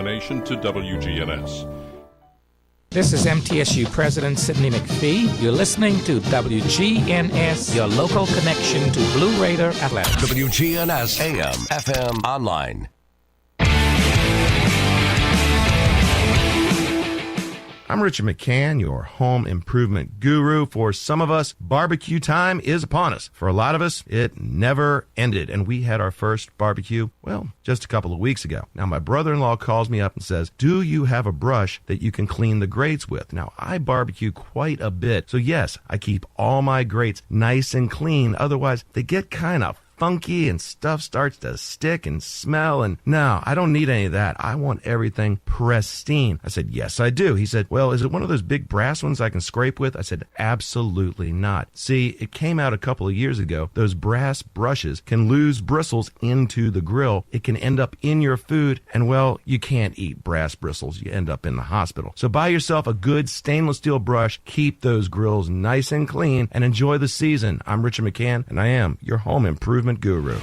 nomination to WGNS. This is MTSU President Sidney McPhee. You're listening to WGNS, your local connection to Blue Raider Athletics. WGNS AM, FM, online. I'm Richard McCann, your home improvement guru. For some of us, barbecue time is upon us. For a lot of us, it never ended, and we had our first barbecue, well, just a couple of weeks ago. Now, my brother-in-law calls me up and says, do you have a brush that you can clean the grates with? Now, I barbecue quite a bit, so yes, I keep all my grates nice and clean. Otherwise, they get kind of funky and stuff starts to stick and smell, and no, I don't need any of that. I want everything pristine. I said, yes, I do. He said, well, is it one of those big brass ones I can scrape with? I said, absolutely not. See, it came out a couple of years ago. Those brass brushes can lose bristles into the grill. It can end up in your food, and well, you can't eat brass bristles. You end up in the hospital. So buy yourself a good stainless steel brush, keep those grills nice and clean, and enjoy the season. I'm Richard McCann, and I am your home improvement guru.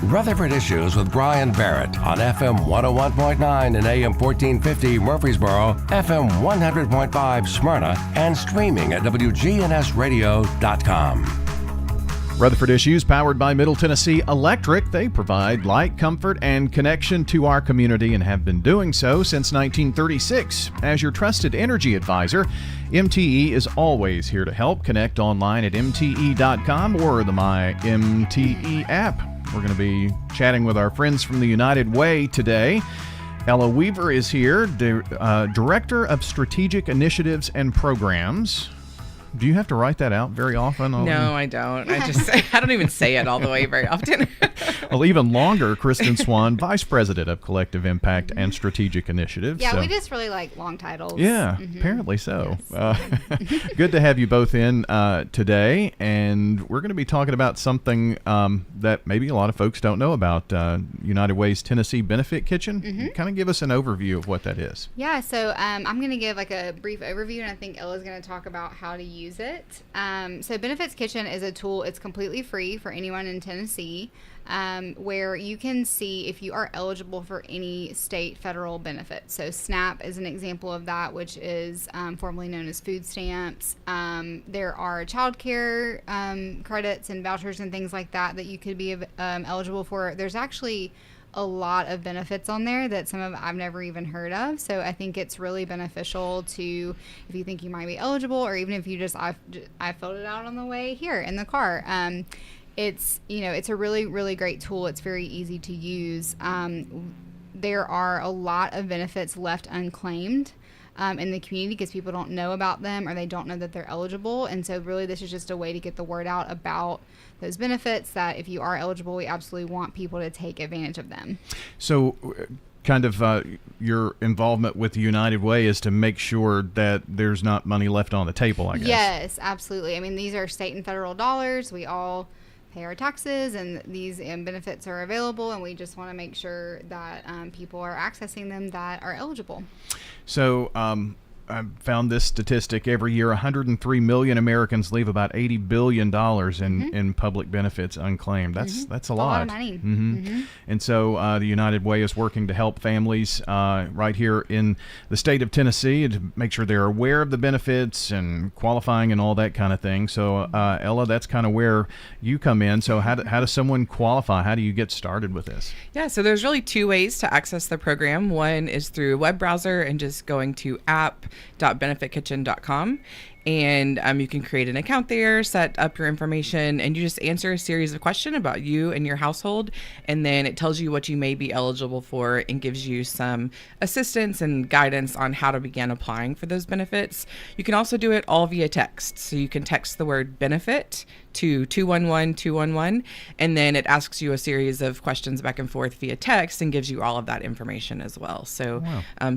Rutherford Issues with Brian Barrett on FM 101.9 and AM 1450 Murfreesboro, FM 100.5 Smyrna, and streaming at WGNSradio.com. Rutherford Issues, powered by Middle Tennessee Electric. They provide light, comfort, and connection to our community and have been doing so since 1936. As your trusted energy advisor, MTE is always here to help. Connect online at MTE.com or the My MTE app. We're going to be chatting with our friends from the United Way today. Ella Weaver is here, Director of Strategic Initiatives and Programs. Do you have to write that out very often? No, I don't. I don't even say it all the way very often. Well, even longer, Kristen Swan, Vice President of Collective Impact and Strategic Initiatives. Yeah, we just really like long titles. Yeah, apparently so. Yes. Good to have you both in today, and we're going to be talking about something that maybe a lot of folks don't know about, United Way's Tennessee Benefit Kitchen. Kind of give us an overview of what that is. Yeah, so I'm going to give like a brief overview, and I think Ella's going to talk about how to use it. So Benefits Kitchen is a tool. It's completely free for anyone in Tennessee, where you can see if you are eligible for any state federal benefits. So SNAP is an example of that, which is formerly known as food stamps. There are child care credits and vouchers and things like that that you could be eligible for. There's actually a lot of benefits on there that some of I've never even heard of. So I think it's really beneficial to, if you think you might be eligible, or even if you just, I filled it out on the way here in the car. It's, it's a really, really great tool. It's very easy to use. There are a lot of benefits left unclaimed in the community because people don't know about them or they don't know that they're eligible. And so really this is just a way to get the word out about those benefits, that if you are eligible, we absolutely want people to take advantage of them. So kind of your involvement with the United Way is to make sure that there's not money left on the table, I guess. Yes, absolutely. I mean, these are state and federal dollars. We all pay our taxes, and these benefits are available, and we just want to make sure that people are accessing them that are eligible. So I found this statistic. Every year, 103 million Americans leave about $80 billion in public benefits unclaimed. That's a lot. A lot of money. And so the United Way is working to help families right here in the state of Tennessee to make sure they're aware of the benefits and qualifying and all that kind of thing. So Ella, that's kind of where you come in. So how does someone qualify? How do you get started with this? Yeah, so there's really two ways to access the program. One is through a web browser and just going to app.benefitkitchen.com. And you can create an account there, set up your information, and you just answer a series of questions about you and your household. And then it tells you what you may be eligible for and gives you some assistance and guidance on how to begin applying for those benefits. You can also do it all via text. So you can text the word benefit to 211-211, and then it asks you a series of questions back and forth via text and gives you all of that information as well. So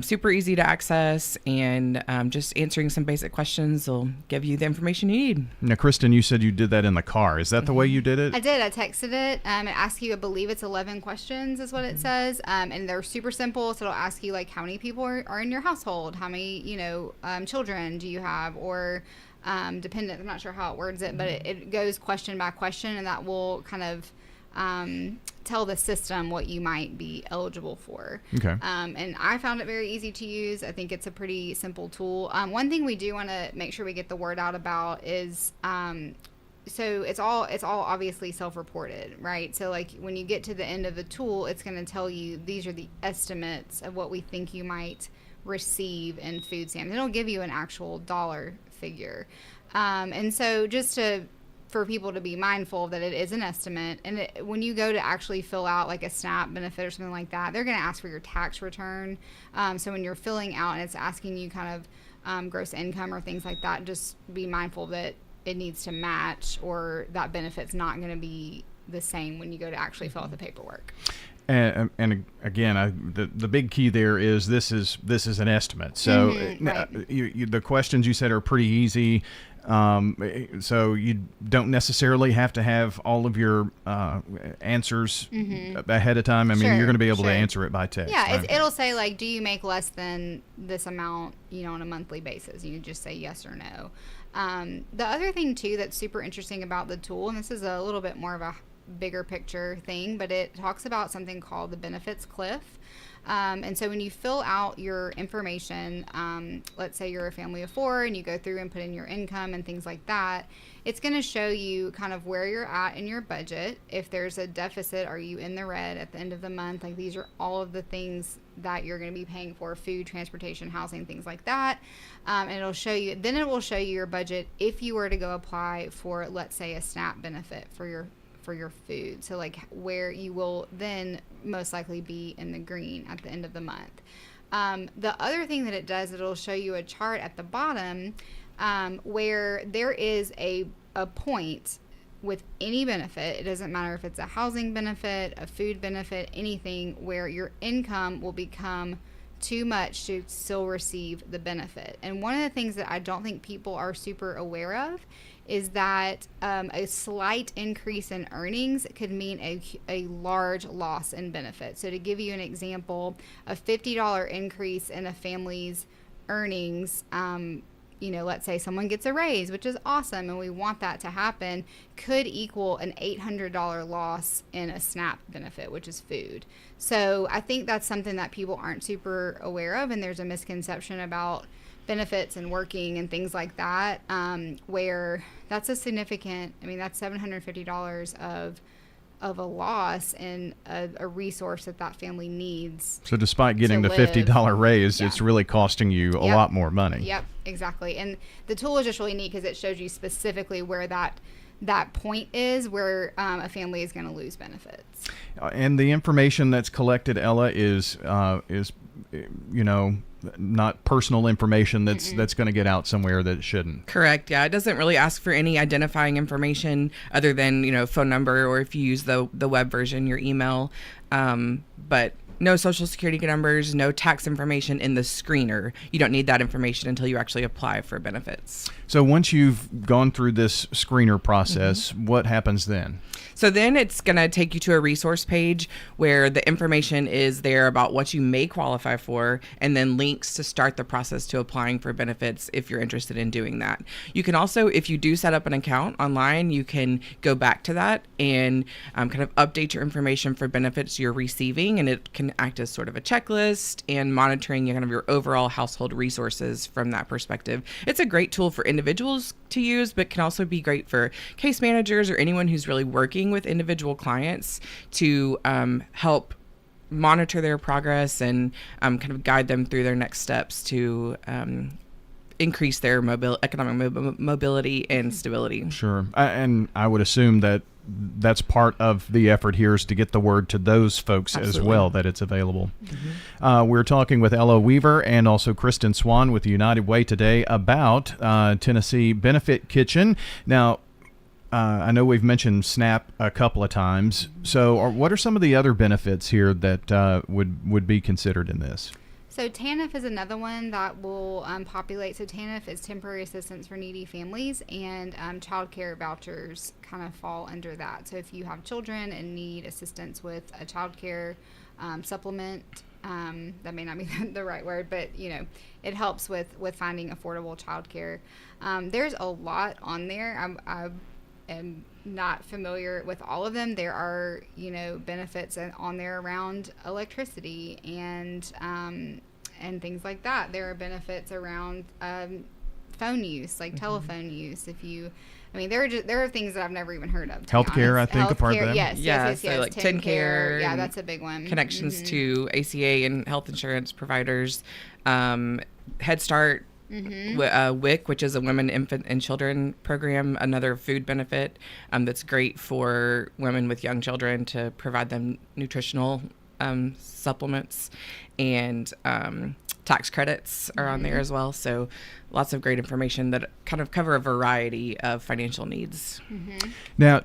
super easy to access, and just answering some basic questions will give you the information you need. Now, Kristen, you said you did that in the car. Is that the way you did it? I did. I texted it. It asks you, I believe it's 11 questions is what it says. And they're super simple. So it'll ask you, like, how many people are in your household? How many, children do you have? Or dependent. I'm not sure how it words it, but it goes question by question, and that will kind of tell the system what you might be eligible for. Okay. And I found it very easy to use. I think it's a pretty simple tool. One thing we do want to make sure we get the word out about is so it's all obviously self-reported, right? So like when you get to the end of the tool, it's going to tell you these are the estimates of what we think you might receive in food stamps. It'll give you an actual dollar figure. And so just for people to be mindful that it is an estimate. And when you go to actually fill out like a SNAP benefit or something like that, they're going to ask for your tax return. So when you're filling out and it's asking you kind of gross income or things like that, just be mindful that it needs to match, or that benefit's not going to be the same when you go to actually fill out the paperwork. And again, the big key there is this is an estimate. So right. The questions you said are pretty easy. So you don't necessarily have to have all of your answers ahead of time. I mean, you're going to be able to answer it by text. Yeah, right? it'll say like, do you make less than this amount, on a monthly basis? You just say yes or no. The other thing too that's super interesting about the tool, and this is a little bit more of a bigger picture thing, but it talks about something called the benefits cliff. And so when you fill out your information, let's say you're a family of 4 and you go through and put in your income and things like that, it's going to show you kind of where you're at in your budget. If there's a deficit, are you in the red at the end of the month? Like these are all of the things that you're going to be paying for: food, transportation, housing, things like that. And it will show you your budget if you were to go apply for, let's say, a SNAP benefit for your food. So like where you will then most likely be in the green at the end of the month. The other thing that it does, it'll show you a chart at the bottom where there is a point with any benefit. It doesn't matter if it's a housing benefit, a food benefit, anything, where your income will become too much to still receive the benefit. And one of the things that I don't think people are super aware of is that a slight increase in earnings could mean a large loss in benefit. So to give you an example, a $50 increase in a family's earnings, let's say someone gets a raise, which is awesome, and we want that to happen, could equal an $800 loss in a SNAP benefit, which is food. So I think that's something that people aren't super aware of, and there's a misconception about benefits and working and things like that, where that's a significant, that's $750 of a loss in a resource that family needs. So despite getting the $50 raise, it's really costing you a lot more money. Yep, exactly. And the tool is just really neat because it shows you specifically where that point is where a family is going to lose benefits. And the information that's collected, Ella, is not personal information that's going to get out somewhere that it shouldn't. Correct. Yeah, it doesn't really ask for any identifying information other than phone number, or if you use the web version, your email. But no social security numbers, no tax information in the screener. You don't need that information until you actually apply for benefits. So once you've gone through this screener process, what happens then? So then it's going to take you to a resource page where the information is there about what you may qualify for, and then links to start the process to applying for benefits if you're interested in doing that. You can also, if you do set up an account online, you can go back to that and kind of update your information for benefits you're receiving, and it can act as sort of a checklist and monitoring kind of your overall household resources from that perspective. It's a great tool for individuals to use, but can also be great for case managers or anyone who's really working with individual clients to help monitor their progress and kind of guide them through their next steps to increase their economic mobility and stability. Sure. And I would assume that that's part of the effort here is to get the word to those folks as well that it's available. We're talking with Ella Weaver and also Kristen Swan with United Way today about Tennessee Benefit Kitchen. Now, I know we've mentioned SNAP a couple of times. So what are some of the other benefits here that would be considered in this? So TANF is another one that will populate. So TANF is temporary assistance for needy families, and child care vouchers kind of fall under that. So if you have children and need assistance with a child care supplement, that may not be the right word, but it helps with finding affordable child care. There's a lot on there. am not familiar with all of them, there are, benefits on there around electricity and things like that. There are benefits around phone use, like telephone use. There are things that I've never even heard of. Healthcare, I think, a part of that. Yes. So like TennCare. Yeah, that's a big one. Connections to ACA and health insurance providers. Head Start. WIC, which is a Women, Infant, and Children program, another food benefit that's great for women with young children to provide them nutritional supplements, and tax credits are on there as well. So lots of great information that kind of cover a variety of financial needs. Now,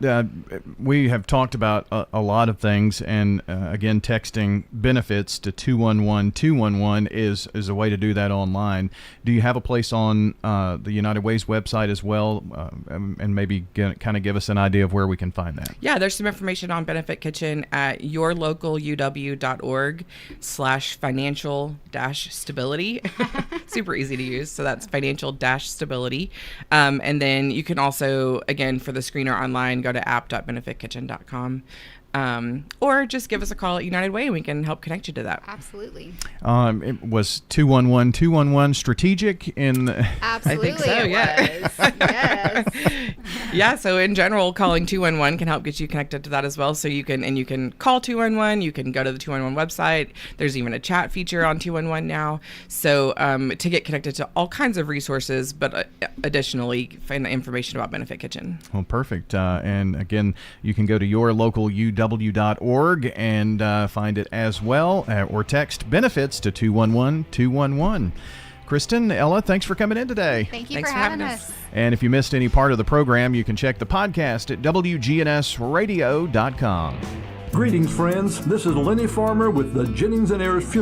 we have talked about a lot of things, and again, texting benefits to 211-211 is a way to do that online. Do you have a place on the United Way's website as well, and maybe kind of give us an idea of where we can find that? Yeah, there's some information on Benefit Kitchen at yourlocaluw.org/financial-stability. Super easy to use. So that's financial-stability. And then you can also, again, for the screener online, go to app.benefitkitchen.com. Or just give us a call at United Way and we can help connect you to that. Absolutely. It was 211-211 strategic in Absolutely. I think so, yeah. Yes. Yeah, so in general, calling 211 can help get you connected to that as well. So you can call 211, you can go to the 211 website. There's even a chat feature on 211 now. So to get connected to all kinds of resources, but additionally find information about Benefit Kitchen. Well, perfect. And again, you can go to yourlocaluw.org and find it as well, or text benefits to 211-211. Kristen, Ella, thanks for coming in today. Thanks for having us. And if you missed any part of the program, you can check the podcast at WGNSradio.com. Greetings, friends. This is Lenny Farmer with the Jennings & Ayers Funeral